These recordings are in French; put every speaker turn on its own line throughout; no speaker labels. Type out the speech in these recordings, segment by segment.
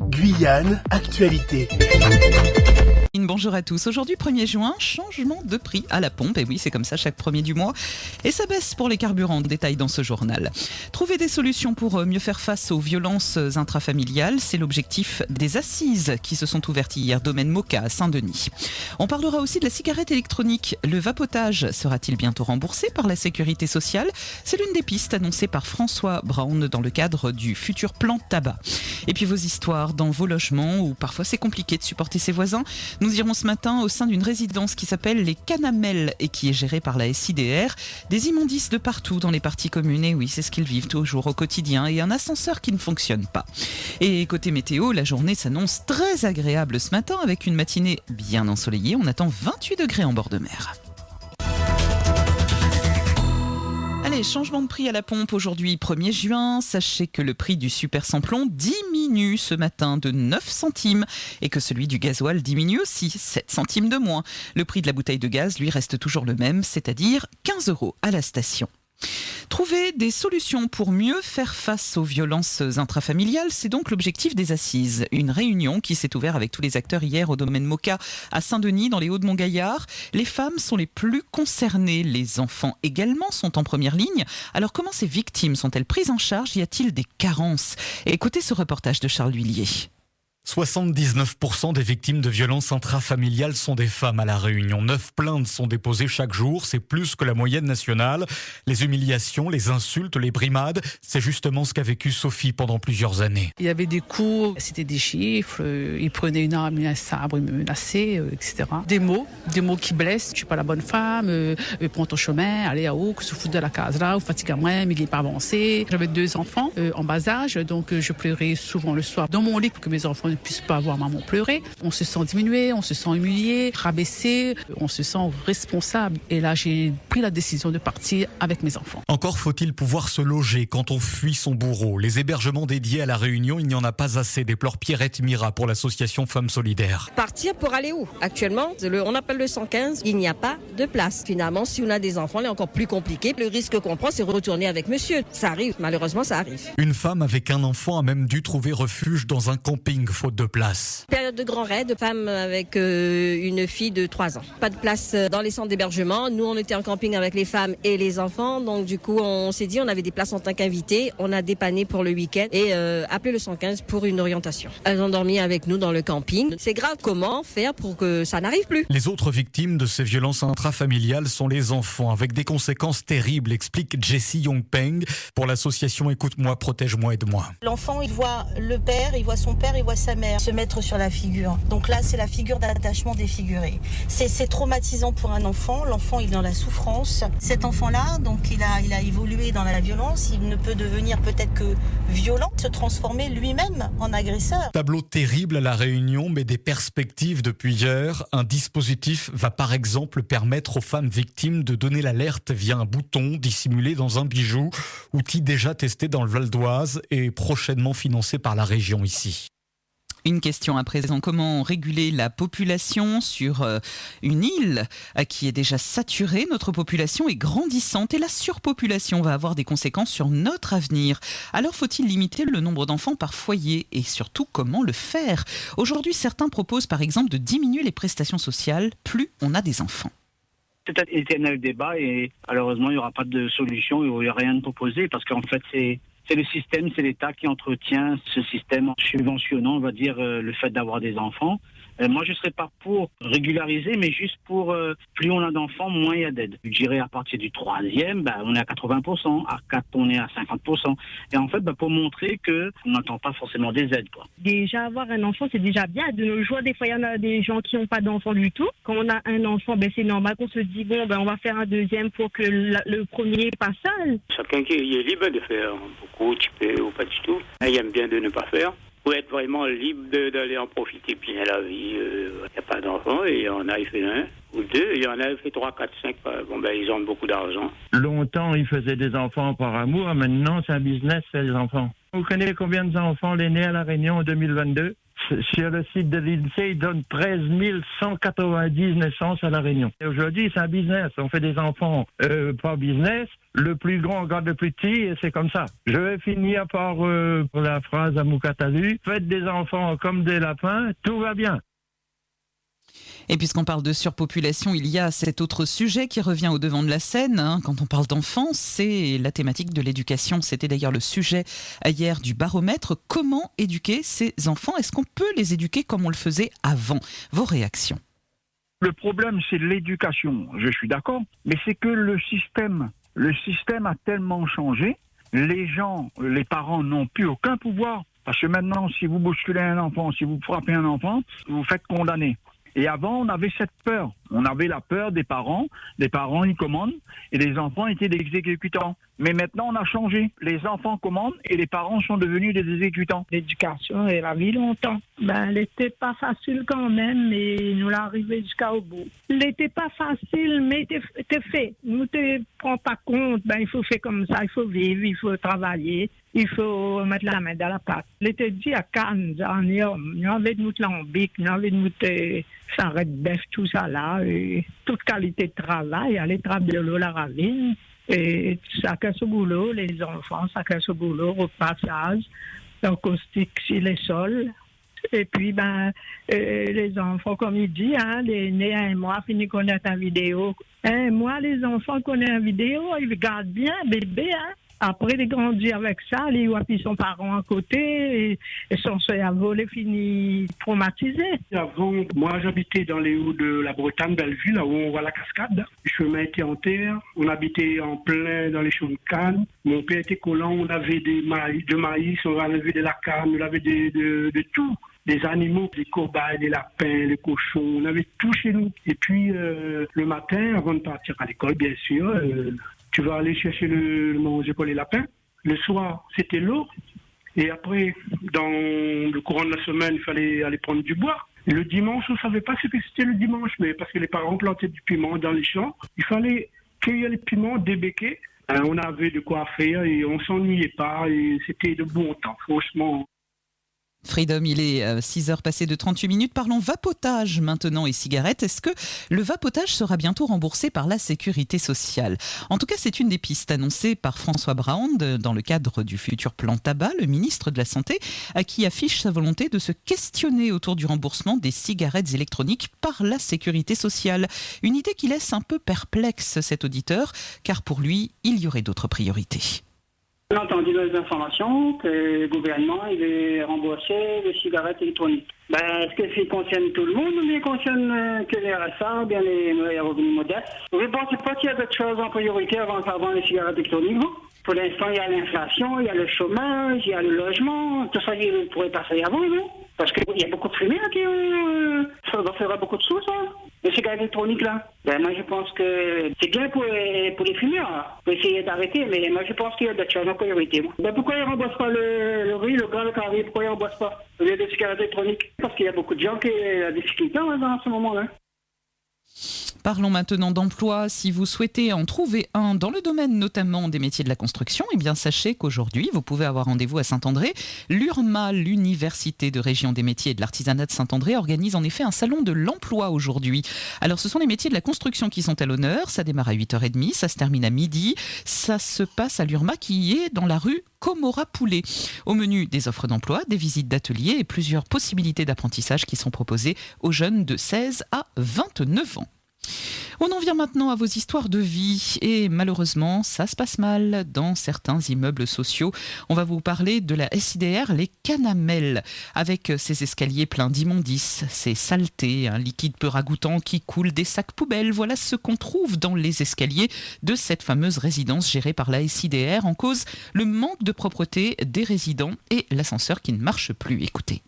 Guyane, actualité.
Bonjour à tous. Aujourd'hui, 1er juin, changement de prix à la pompe. Et oui, c'est comme ça chaque premier du mois. Et ça baisse pour les carburants. Détail dans ce journal. Trouver des solutions pour mieux faire face aux violences intrafamiliales, c'est l'objectif des assises qui se sont ouvertes hier, domaine Moka à Saint-Denis. On parlera aussi de la cigarette électronique. Le vapotage sera-t-il bientôt remboursé par la sécurité sociale ? C'est l'une des pistes annoncées par François Braun dans le cadre du futur plan tabac. Et puis vos histoires dans vos logements où parfois c'est compliqué de supporter ses voisins. Nous irons ce matin au sein d'une résidence qui s'appelle les Canamelles et qui est gérée par la SIDR. Des immondices de partout dans les parties communes. Et oui, c'est ce qu'ils vivent toujours au quotidien. Et un ascenseur qui ne fonctionne pas. Et côté météo, la journée s'annonce très agréable ce matin avec une matinée bien ensoleillée. On attend 28 degrés en bord de mer. Allez, changement de prix à la pompe aujourd'hui, 1er juin. Sachez que le prix du super samplon diminue ce matin de 9 centimes et que celui du gasoil diminue aussi, 7 centimes de moins. Le prix de la bouteille de gaz, lui, reste toujours le même, c'est-à-dire 15 € à la station. Trouver des solutions pour mieux faire face aux violences intrafamiliales, c'est donc l'objectif des assises. Une réunion qui s'est ouverte avec tous les acteurs hier au domaine Moka à Saint-Denis, dans les Hauts-de-Montgaillard. Les femmes sont les plus concernées, les enfants également sont en première ligne. Alors comment ces victimes sont-elles prises en charge ? Y a-t-il des carences ? Écoutez ce reportage de Charles Huillier.
79% des victimes de violences intrafamiliales sont des femmes à La Réunion. 9 plaintes sont déposées chaque jour, c'est plus que la moyenne nationale. Les humiliations, les insultes, les brimades, c'est justement ce qu'a vécu Sophie pendant plusieurs années.
Il y avait des coups, c'était des chiffres, il prenait une arme, un sabre, il me menaçait, etc. Des mots qui blessent, tu es pas la bonne femme, prends ton chemin, allez à où, que se fout de la case là, ou fatigue à moi, mais il n'est pas avancé. J'avais 2 enfants en bas âge, donc je pleurais souvent le soir dans mon lit pour que mes enfants ne puissent pas voir maman pleurer. On se sent diminué, on se sent humilié, rabaissé, on se sent responsable. Et là, j'ai pris la décision de partir avec mes enfants.
Encore faut-il pouvoir se loger quand on fuit son bourreau. Les hébergements dédiés à La Réunion, il n'y en a pas assez, déplore Pierrette Mira pour l'association Femmes Solidaires.
Partir pour aller où ? Actuellement, on appelle le 115, il n'y a pas de place. Finalement, si on a des enfants, c'est encore plus compliqué. Le risque qu'on prend, c'est retourner avec monsieur. Ça arrive, malheureusement, ça arrive.
Une femme avec un enfant a même dû trouver refuge dans un camping faute de place.
Période de grand raid, femme avec une fille de 3 ans. Pas de place dans les centres d'hébergement. Nous, on était en camping avec les femmes et les enfants. Donc, du coup, on s'est dit, on avait des places en tant qu'invités. On a dépanné pour le week-end et appelé le 115 pour une orientation. Elles ont dormi avec nous dans le camping. C'est grave, comment faire pour que ça n'arrive plus ?
Les autres victimes de ces violences intrafamiliales sont les enfants, avec des conséquences terribles, explique Jessie Yongpeng pour l'association Écoute-moi, protège-moi, aide-moi.
L'enfant, il voit le père, il voit son père, il voit sa mère se mettre sur la figure. Donc là, c'est la figure d'attachement défigurée. C'est traumatisant pour un enfant. L'enfant, il est dans la souffrance. Cet enfant-là, donc il a évolué dans la violence. Il ne peut devenir peut-être que violent, se transformer lui-même en agresseur.
Tableau terrible à La Réunion, mais des perspectives depuis hier. Un dispositif va par exemple permettre aux femmes victimes de donner l'alerte via un bouton dissimulé dans un bijou. Outil déjà testé dans le Val d'Oise et prochainement financé par la région ici.
Une question à présent, comment réguler la population sur une île qui est déjà saturée ? Notre population est grandissante et la surpopulation va avoir des conséquences sur notre avenir. Alors faut-il limiter le nombre d'enfants par foyer et surtout comment le faire ? Aujourd'hui, certains proposent par exemple de diminuer les prestations sociales plus on a des enfants.
C'est un éternel débat et malheureusement il n'y aura pas de solution, il n'y aura rien de proposé parce qu'en fait c'est le système, c'est l'État qui entretient ce système en subventionnant, on va dire, le fait d'avoir des enfants. Moi, je ne serais pas pour régulariser, mais juste pour plus on a d'enfants, moins il y a d'aide. Je dirais à partir du 3e, on est à 80%, à 4, on est à 50%. Et en fait, pour montrer qu'on n'attend pas forcément des aides, quoi.
Déjà, avoir un enfant, c'est déjà bien. De nos jours, des fois, il y en a des gens qui n'ont pas d'enfant du tout. Quand on a un enfant, c'est normal qu'on se dit, on va faire un deuxième pour que le premier passe seul.
Chacun qui est libre de faire beaucoup, tu peux ou pas du tout. Il aime bien de ne pas faire. Pour être vraiment libre d'aller en profiter bien la vie. Il n'y a pas d'enfants et il y en a, il fait 1 ou 2, il y en a, il fait 3, 4, 5. Ils ont beaucoup d'argent.
Longtemps, ils faisaient des enfants par amour. Maintenant, c'est un business, c'est les enfants. Vous connaissez combien d'enfants les nés à La Réunion en 2022 ? sur le site de l'INSEE, ils donnent 13 190 naissances à La Réunion. Et aujourd'hui, c'est un business. On fait des enfants par business. Le plus grand regarde le plus petit et c'est comme ça. Je vais finir par la phrase à Moukatalu. Faites des enfants comme des lapins, tout va bien.
Et puisqu'on parle de surpopulation, il y a cet autre sujet qui revient au devant de la scène. Quand on parle d'enfants, c'est la thématique de l'éducation. C'était d'ailleurs le sujet hier du baromètre. Comment éduquer ces enfants ? Est-ce qu'on peut les éduquer comme on le faisait avant ? Vos réactions ?
Le problème, c'est l'éducation. Je suis d'accord. Mais c'est que le système a tellement changé. Les parents n'ont plus aucun pouvoir. Parce que maintenant, si vous bousculez un enfant, si vous frappez un enfant, vous vous faites condamner. Et avant, on avait cette peur. On avait la peur des parents. Les parents, ils commandent et les enfants étaient des exécutants. Mais maintenant, on a changé. Les enfants commandent et les parents sont devenus des exécutants.
L'éducation, elle a mis longtemps. Elle n'était pas facile quand même, mais nous l'arrivons jusqu'au bout. Elle n'était pas facile, mais c'était fait. Nous ne prenons pas compte. Il faut faire comme ça, il faut vivre, il faut travailler. Il faut mettre la main dans la pâte. Il était dit à Cannes, nous avons de notre lambic, nous avons de notre sarret de bœuf, tout ça là, et toute qualité de travail, aller travailler la ravine, et chacun son boulot, les enfants, chacun son boulot, repassage, l'acoustique sur les sols. Et puis, les enfants, comme il dit, les nés à un mois, finissent de connaître la vidéo. Un mois, les enfants connaissent la vidéo, ils regardent bien, bébé, Après, ils grandissent avec ça, ils voient son parent à côté, et son cerveau les finit traumatisé.
Avant, moi, j'habitais dans les hauts de la Bretagne, Belleville, là où on voit la cascade. Le chemin était en terre, on habitait en plein dans les champs de canne. Mon père était collant, on avait de maïs, on avait de la canne, on avait de tout. Des animaux, des cobayes, des lapins, des cochons, on avait tout chez nous. Et puis, le matin, avant de partir à l'école, bien sûr, tu vas aller chercher le manger pour les lapins. Le soir, c'était l'eau. Et après, dans le courant de la semaine, il fallait aller prendre du bois. Et le dimanche, on ne savait pas ce que c'était le dimanche, mais parce que les parents plantaient du piment dans les champs, il fallait cueillir les piments, débéquer. On avait de quoi faire et on ne s'ennuyait pas. Et c'était de bon temps, franchement.
Freedom, il est 6h passées de 38 minutes. Parlons vapotage maintenant et cigarettes. Est-ce que le vapotage sera bientôt remboursé par la sécurité sociale ? En tout cas, c'est une des pistes annoncées par François Braun dans le cadre du futur plan tabac, le ministre de la Santé, qui affiche sa volonté de se questionner autour du remboursement des cigarettes électroniques par la sécurité sociale. Une idée qui laisse un peu perplexe cet auditeur, car pour lui, il y aurait d'autres priorités.
On a entendu dans les informations que le gouvernement il est remboursé les cigarettes électroniques. Est-ce que ça concerne tout le monde ou bien concerne que les RSA ou bien les revenus modestes? Vous ne pensez pas qu'il y a d'autres choses en priorité avant les cigarettes électroniques, vous? Pour l'instant, il y a l'inflation, il y a le chômage, il y a le logement. Tout ça, vous pourrez passer avant, non? Parce qu'il y a beaucoup de fumée qui ça fera beaucoup de sous, ça. Les cigarettes électroniques, là. Moi, je pense que c'est bien pour les fumeurs, pour essayer d'arrêter, mais moi, je pense qu'il y a d'autres choses en priorité. Pourquoi ils ne remboursent pas le riz, le gras, le carré? Pourquoi ils ne remboursent pas au lieu des cigarettes électroniques? Parce qu'il y a beaucoup de gens qui ont des difficultés dans ce moment-là.
Parlons maintenant d'emploi. Si vous souhaitez en trouver un dans le domaine notamment des métiers de la construction, eh bien sachez qu'aujourd'hui, vous pouvez avoir rendez-vous à Saint-André. L'URMA, l'Université de Région des métiers et de l'artisanat de Saint-André, organise en effet un salon de l'emploi aujourd'hui. Alors ce sont les métiers de la construction qui sont à l'honneur. Ça démarre à 8h30, ça se termine à midi. Ça se passe à l'URMA qui est dans la rue Comora-Poulet. Au menu, des offres d'emploi, des visites d'ateliers et plusieurs possibilités d'apprentissage qui sont proposées aux jeunes de 16 à 29 ans. On en vient maintenant à vos histoires de vie et malheureusement ça se passe mal dans certains immeubles sociaux. On va vous parler de la SIDR, les Canamel, avec ces escaliers pleins d'immondices, ces saletés, un liquide peu ragoûtant qui coule des sacs poubelles. Voilà ce qu'on trouve dans les escaliers de cette fameuse résidence gérée par la SIDR. En cause, le manque de propreté des résidents et l'ascenseur qui ne marche plus. Écoutez.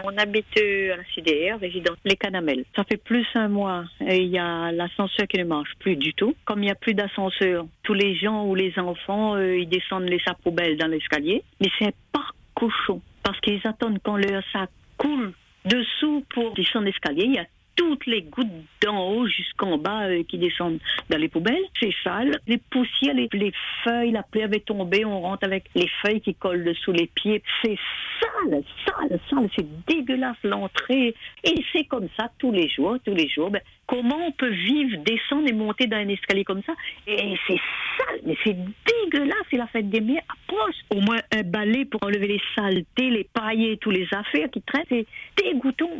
On habite à la CDR, résidence Les Canamel. Ça fait plus d'un mois et il y a l'ascenseur qui ne marche plus du tout. Comme il n'y a plus d'ascenseur, tous les gens ou les enfants, ils descendent les sacs poubelles dans l'escalier. Mais c'est pas cochon parce qu'ils attendent quand leur sac coule dessous pour descendre l'escalier. Il y a toutes les gouttes d'en haut jusqu'en bas qui descendent dans les poubelles. C'est sale. Les poussières, les feuilles, la pluie avait tombé, on rentre avec les feuilles qui collent dessous les pieds. C'est sale, c'est dégueulasse l'entrée. Et c'est comme ça tous les jours. Ben, comment on peut vivre, descendre et monter dans un escalier comme ça? Et c'est sale, mais c'est dégueulasse. Et la fête des mères approche. Au moins un balai pour enlever les saletés, les paillets, tous les affaires qui traînent. C'est dégoûtant.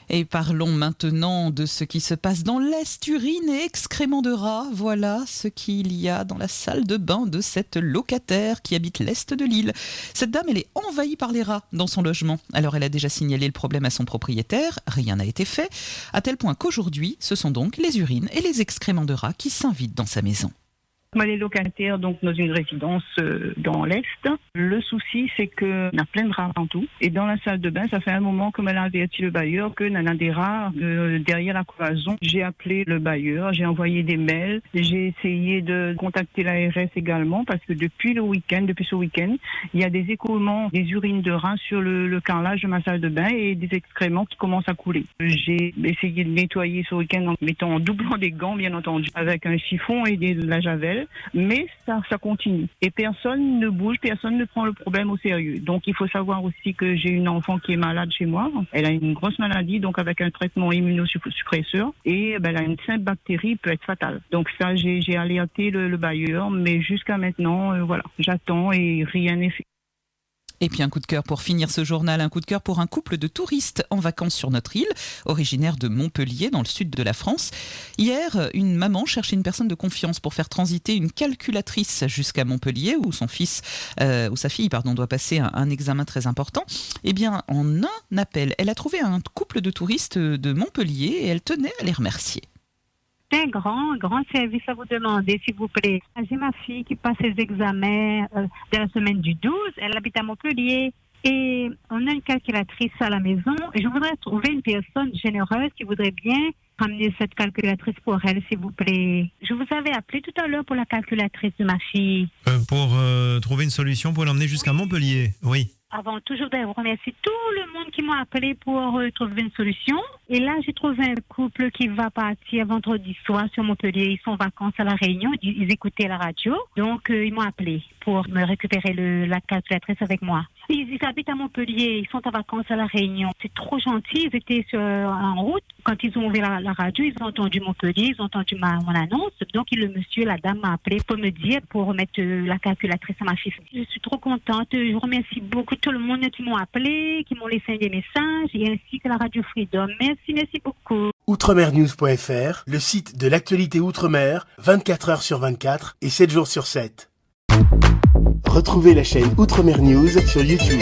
Et parlons maintenant de ce qui se passe dans l'Est, urine et excréments de rats. Voilà ce qu'il y a dans la salle de bain de cette locataire qui habite l'Est de l'île. Cette dame, elle est envahie par les rats dans son logement. Alors elle a déjà signalé le problème à son propriétaire, rien n'a été fait, à tel point qu'aujourd'hui, ce sont donc les urines et les excréments de rats qui s'invitent dans sa maison.
Moi, les locataires donc dans une résidence dans l'Est. Le souci, c'est qu'il y a plein de rats en tout. Et dans la salle de bain, ça fait un moment que elle a averti le bailleur que y a des rats derrière la cloison. J'ai appelé le bailleur, j'ai envoyé des mails, j'ai essayé de contacter l'ARS également parce que depuis ce week-end, il y a des écoulements, des urines de rats sur le carrelage de ma salle de bain et des excréments qui commencent à couler. J'ai essayé de nettoyer ce week-end en mettant en doublant des gants, bien entendu, avec un chiffon et de la javel. Mais ça continue. Et personne ne bouge, personne ne prend le problème au sérieux. Donc il faut savoir aussi que j'ai une enfant qui est malade chez moi. Elle a une grosse maladie, donc avec un traitement immunosuppresseur. Et elle a une simple bactérie peut être fatale. Donc ça, j'ai alerté le bailleur, mais jusqu'à maintenant, voilà, j'attends et rien n'est fait.
Et puis un coup de cœur pour finir ce journal, un coup de cœur pour un couple de touristes en vacances sur notre île, originaire de Montpellier, dans le sud de la France. Hier, une maman cherchait une personne de confiance pour faire transiter une calculatrice jusqu'à Montpellier, où sa fille doit passer un examen très important. Eh bien, en un appel, elle a trouvé un couple de touristes de Montpellier et elle tenait à les remercier.
Un grand service à vous demander, s'il vous plaît. J'ai ma fille qui passe ses examens de la semaine du 12. Elle habite à Montpellier. Et on a une calculatrice à la maison. Et je voudrais trouver une personne généreuse qui voudrait bien ramener cette calculatrice pour elle, s'il vous plaît. Je vous avais appelé tout à l'heure pour la calculatrice de ma fille.
Pour trouver une solution pour l'emmener jusqu'à Montpellier, oui.
Avant tout, je voudrais vous remercier tout le monde qui m'a appelé pour trouver une solution. Et là, j'ai trouvé un couple qui va partir vendredi soir sur Montpellier. Ils sont en vacances à La Réunion. Ils écoutaient la radio. Donc, ils m'ont appelé pour me récupérer la calculatrice avec moi. Ils habitent à Montpellier. Ils sont en vacances à La Réunion. C'est trop gentil. Ils étaient en route. Quand ils ont ouvert la radio, ils ont entendu Montpellier. Ils ont entendu mon annonce. Donc, la dame m'a appelé pour me dire, pour remettre la calculatrice à ma fille. Je suis trop contente. Je vous remercie beaucoup tout le monde qui m'ont appelé, qui m'ont laissé des messages, et ainsi que la Radio Freedom. Merci beaucoup.
Outremernews.fr, le site de l'actualité Outre-mer, 24 heures sur 24 et 7 jours sur 7. Retrouvez la chaîne Outremer News sur YouTube.